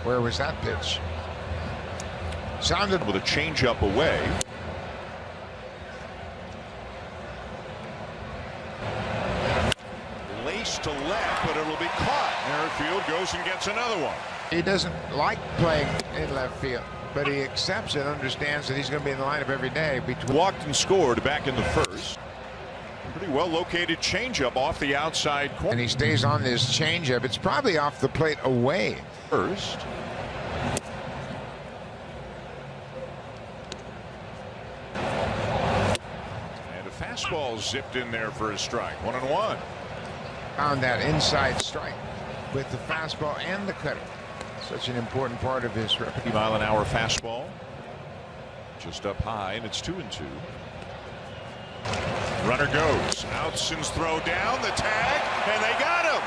Where was that pitch? Sounded with a changeup away. Lace to left, but it'll be caught. Merrifield goes and gets another one. He doesn't like playing in left field, but he accepts it, understands that he's going to be in the lineup every day. Walked and scored back in the first. Pretty well located changeup off the outside corner. And he stays on this changeup. It's probably off the plate away. First. And a fastball zipped in there for a strike. 1-1. Found that inside strike with the fastball and the cutter. Such an important part of his repertoire. 50-mile-an-hour fastball. Just up high, and it's 2-2. Runner goes. Outson's throw down, the tag, and they got him.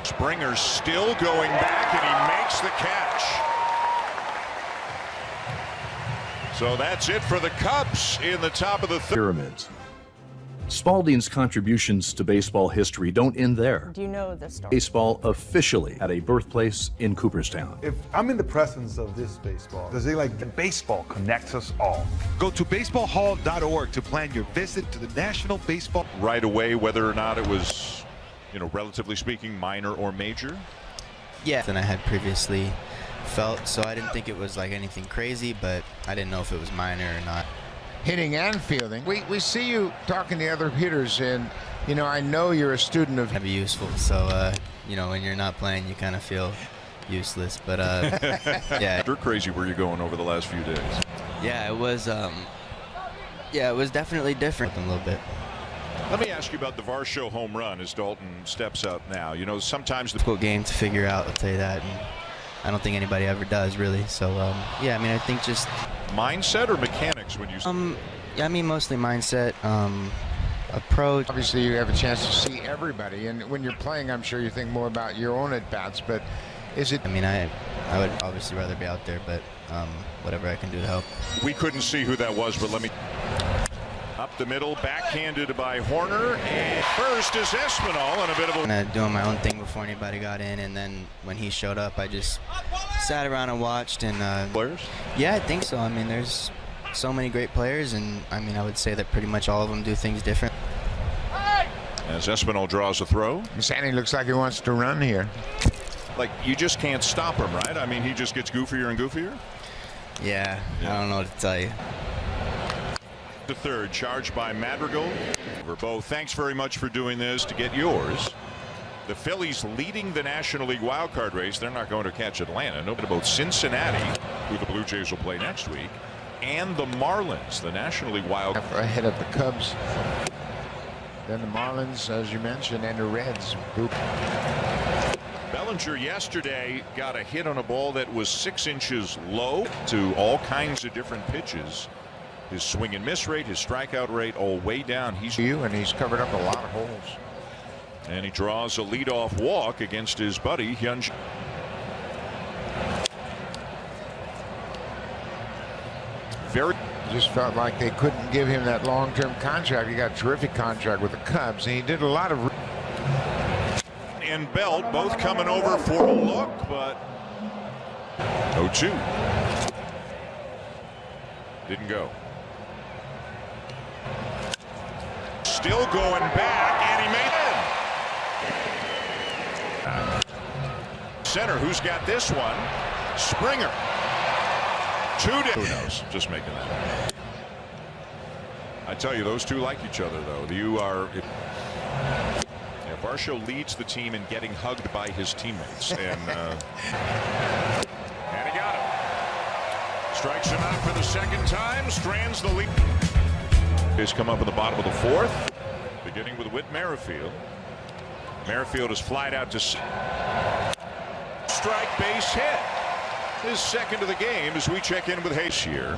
Springer's still going back, and he makes the catch. So that's it for the Cubs in the top of the third. Pyramids. Spalding's contributions to baseball history don't end there. Do you know the story? Baseball officially had a birthplace in Cooperstown. If I'm in the presence of this baseball, does it like baseball connects us all? Go to baseballhall.org to plan your visit to the National Baseball. Right away, whether or not it was, relatively speaking, minor or major. Yeah, than I had previously felt, so I didn't think it was like anything crazy, but I didn't know if it was minor or not. Hitting and fielding. We see you talking to other hitters, and I know you're a student of. That'd be useful. So when you're not playing, you kind of feel useless. But yeah. How crazy were you going over the last few days? Yeah, it was. It was definitely different a little bit. Let me ask you about the Varsho home run as Dalton steps up now. Sometimes the difficult game to figure out. I'll tell you that. And I don't think anybody ever does really. So yeah, I think just mindset or mechanics when you. Yeah, mostly mindset, approach. Obviously, you have a chance to see everybody, and when you're playing, I'm sure you think more about your own at bats. But is it? I would obviously rather be out there, but whatever I can do to help. We couldn't see who that was, but let me. Up the middle, backhanded by Horner, and first is Espinal, and a bit of a. Doing my own thing before anybody got in, and then when he showed up, I just sat around and watched. And players? Yeah, I think so. There's so many great players, and I would say that pretty much all of them do things different. As Espinal draws a throw. Sandy looks like he wants to run here. Like, you just can't stop him, right? He just gets goofier and goofier? Yeah. I don't know what to tell you. The third, charged by Madrigal. Bo, thanks very much for doing this to get yours. The Phillies leading the National League wildcard race. They're not going to catch Atlanta. No, but about Cincinnati, who the Blue Jays will play next week, and the Marlins, the National League wild. Ahead of the Cubs. Then the Marlins, as you mentioned, and the Reds. Bellinger yesterday got a hit on a ball that was 6 inches low to all kinds of different pitches. His swing and miss rate, his strikeout rate, all way down. He's covered up a lot of holes. And he draws a leadoff walk against his buddy Hyun. Just felt like they couldn't give him that long-term contract. He got a terrific contract with the Cubs, and he did a lot of. And Belt both coming over for a look, but 0-2. Didn't go. Still going back, and he made it. Center, who's got this one? Springer. 2 down. Who knows? Just making that. I tell you, those two like each other, though. Varsho leads the team in getting hugged by his teammates, and he got him. Strikes him out for the second time. Strands the lead. He's come up in the bottom of the fourth, beginning with Whit Merrifield. Merrifield is flied out to strike, base hit. His second of the game as we check in with Hayes here,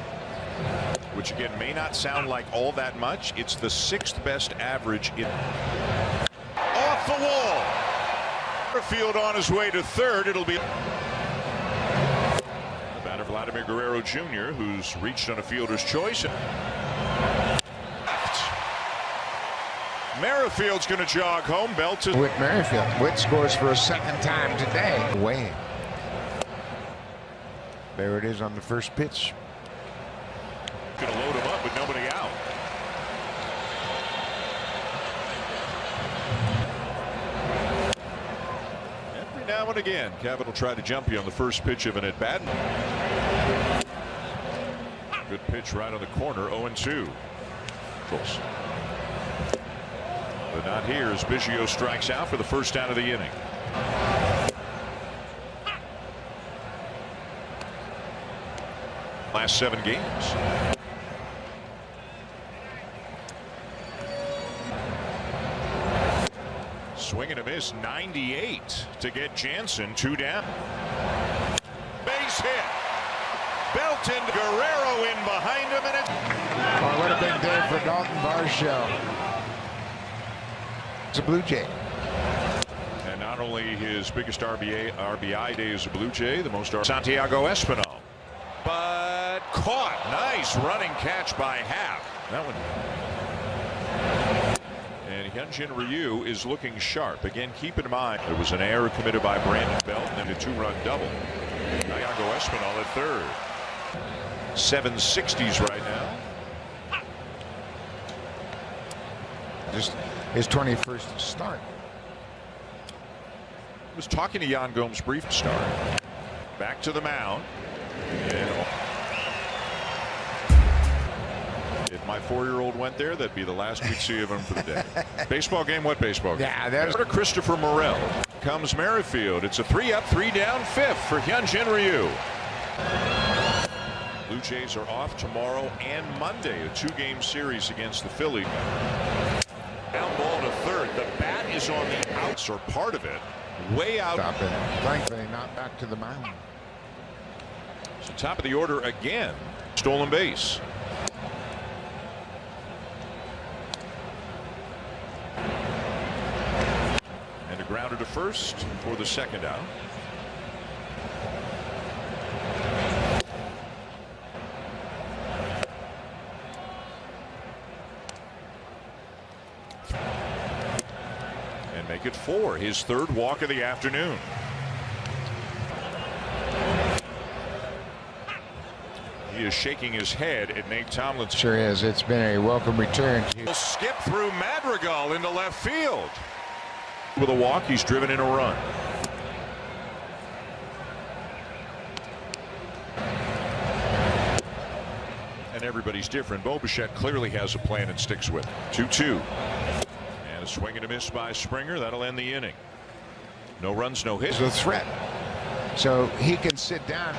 which again may not sound like all that much. It's the 6th best average in. Off the wall. Merrifield on his way to third. It'll be the batter Vladimir Guerrero Jr., who's reached on a fielder's choice. Merrifield's going to jog home. Belton. Whit Merrifield. Whit scores for a second time today. Way. There it is on the first pitch. Going to load him up with nobody out. Every now and again, Cabot will try to jump you on the first pitch of an at-bat. Good pitch right on the corner, 0-2. But not here as Biggio strikes out for the first out of the inning. Last 7 games. Swing and a miss, 98 to get Jansen 2 down. Base hit. Belton, Guerrero in behind him, and it. Oh, what a big day for Dalton Varsho. It's a Blue Jay. And not only his biggest RBI day as a Blue Jay, the most Santiago Espinal. But caught. Nice running catch by Happ. That one. And Hyunjin Ryu is looking sharp. Again, keep in mind, there was an error committed by Brandon Belt and a 2-run double. Santiago Espinal at third. 760s right now. Just his 21st start. Was talking to Jan Gomes' brief start. Back to the mound. And if my 4-year-old went there, that'd be the last we'd see of him for the day. Baseball game? What baseball game? Yeah, that's Christopher Morel. Comes Merrifield. It's a 3-up, 3-down, 5th for Hyunjin Ryu. Blue Jays are off tomorrow and Monday, a 2-game series against the Phillies. Down ball to third. The bat is on the outs, or part of it, way out. Stop it. Thankfully, not back to the mound. So top of the order again. Stolen base. And a grounder to first for the second out. And make it 4. His 3rd walk of the afternoon. He is shaking his head at Nate Tomlinson. Sure is. It's been a welcome return. He'll skip through Madrigal into left field. With a walk, he's driven in a run. And everybody's different. Bo Bichette clearly has a plan and sticks with it. 2-2. And a swing and a miss by Springer. That'll end the inning. No runs, no hits. It's a threat. So he can sit down.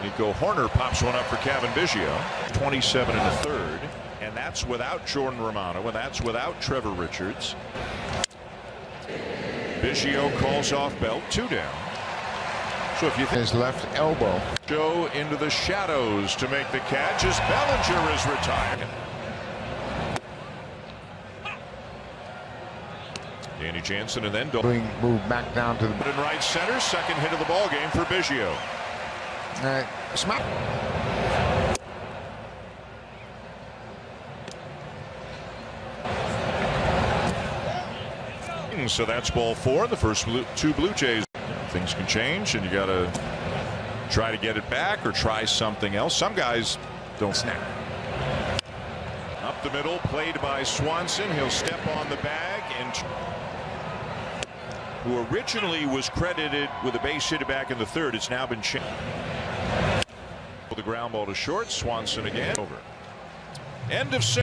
Nico Horner pops one up for Kevin Biggio. 27 and a third. And that's without Jordan Romano. And that's without Trevor Richards. Biggio calls off Belt. 2 down. So if you think His left elbow. Joe into the shadows to make the catch as Bellinger is retired. Danny Jansen and then Being moved back down to the in right center. Second hit of the ball game for Biggio. smack. So that's ball 4. The first 2 Blue Jays. Things can change, and you got to try to get it back or try something else. Some guys don't snap. Up the middle, played by Swanson. He'll step on the bag, and who originally was credited with a base hit back in the 3rd. It's now been changed. The ground ball to short. Swanson again. Over. End of 6.